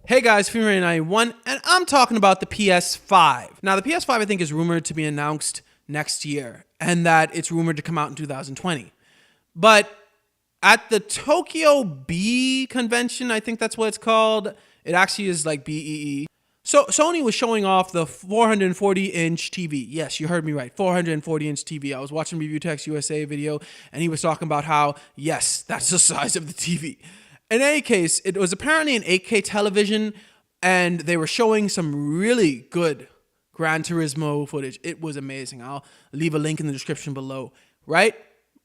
Hey guys, Fury91, and I'm talking about the PS5. Now, the PS5 I think is rumored to be announced next year, and that it's rumored to come out in 2020. But at the Tokyo B convention, I think that's what it's called, it actually is like BEE. So Sony was showing off the 440-inch TV. Yes, you heard me right, 440-inch TV. I was watching Review Text USA video, and he was talking about how, yes, that's the size of the TV. In any case, it was apparently an 8K television, and they were showing some really good Gran Turismo footage. It was amazing. I'll leave a link in the description below, right?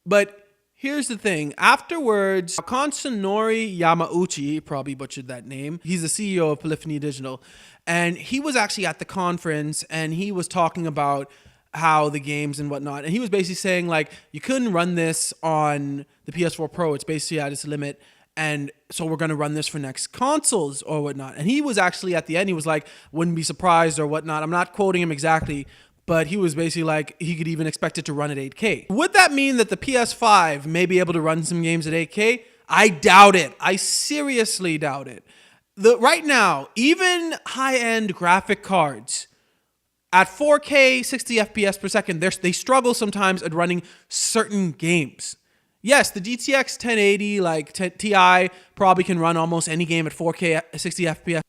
But here's the thing. Afterwards, Kansunori Yamauchi, probably butchered that name, he's the CEO of Polyphony Digital, and he was actually at the conference, and he was talking about how the games and whatnot, and he was basically saying, like, you couldn't run this on the PS4 Pro. It's basically at its limit. And so we're going to run this for next consoles or whatnot. And he was actually at the end, he was like, wouldn't be surprised or whatnot. I'm not quoting him exactly, but he was basically like, he could even expect it to run at 8K. Would that mean that the PS5 may be able to run some games at 8K? I doubt it. I seriously doubt it. Right now, even high-end graphic cards at 4K 60 FPS per second, they struggle sometimes at running certain games. Yes, the GTX 1080 like Ti probably can run almost any game at 4K 60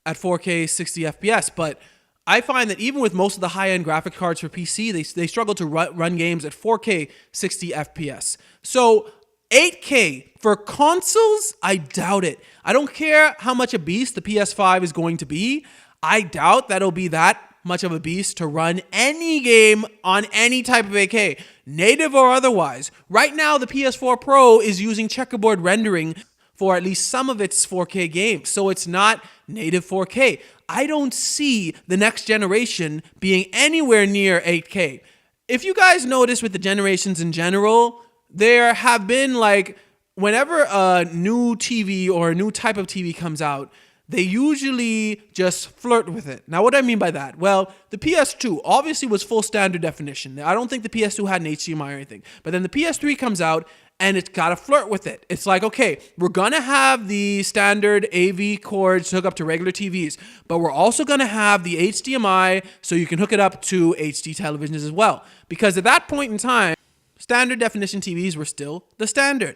FPS, but I find that even with most of the high-end graphic cards for PC, they struggle to run games at 4K 60 FPS. So 8K for consoles, I doubt it. I don't care how much a beast the PS5 is going to be. I doubt that it'll be that much of a beast to run any game on any type of 8K, native or otherwise. Right now, the PS4 Pro is using checkerboard rendering for at least some of its 4K games, so it's not native 4K. I don't see the next generation being anywhere near 8K. If you guys notice with the generations in general, there have been like, whenever a new TV or a new type of TV comes out, they usually just flirt with it. Now, what do I mean by that? Well, the PS2 obviously was full standard definition. I don't think the PS2 had an HDMI or anything. But then the PS3 comes out, and it's got to flirt with it. It's like, okay, we're going to have the standard AV cords to hook up to regular TVs, but we're also going to have the HDMI so you can hook it up to HD televisions as well. Because at that point in time, standard definition TVs were still the standard.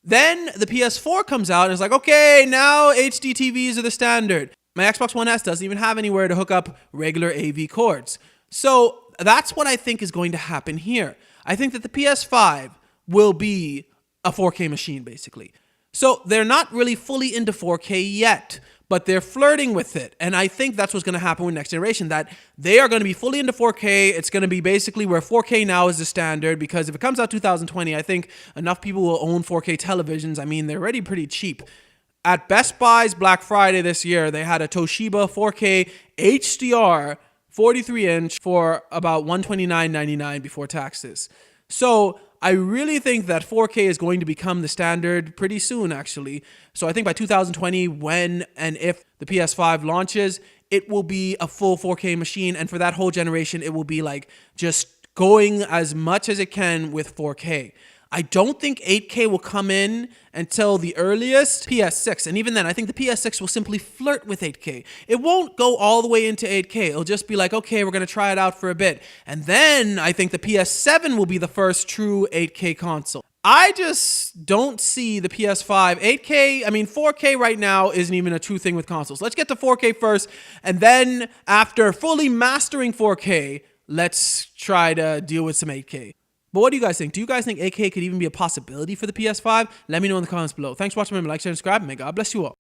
Then the PS4 comes out and it's like, okay, now HD TVs are the standard. My Xbox One S doesn't even have anywhere to hook up regular AV cords. So that's what I think is going to happen here. I think that the PS5 will be a 4K machine, basically. So they're not really fully into 4K yet, but they're flirting with it. And I think that's what's going to happen with next generation, that they are going to be fully into 4K. It's going to be basically where 4K now is the standard, because if it comes out 2020, I think enough people will own 4K televisions. I mean, they're already pretty cheap. At Best Buy's Black Friday this year, they had a Toshiba 4K HDR 43-inch for about $129.99 before taxes. So I really think that 4K is going to become the standard pretty soon, actually. So I think by 2020, when and if the PS5 launches, it will be a full 4K machine. And for that whole generation, it will be like just going as much as it can with 4K. I don't think 8K will come in until the earliest PS6. And even then, I think the PS6 will simply flirt with 8K. It won't go all the way into 8K. It'll just be like, okay, we're going to try it out for a bit. And then I think the PS7 will be the first true 8K console. I just don't see the PS5 8K. I mean, 4K right now isn't even a true thing with consoles. Let's get to 4K first. And then after fully mastering 4K, let's try to deal with some 8K. But what do you guys think? Do you guys think 8K could even be a possibility for the PS5? Let me know in the comments below. Thanks for watching. Remember, like, share, and subscribe. May God bless you all.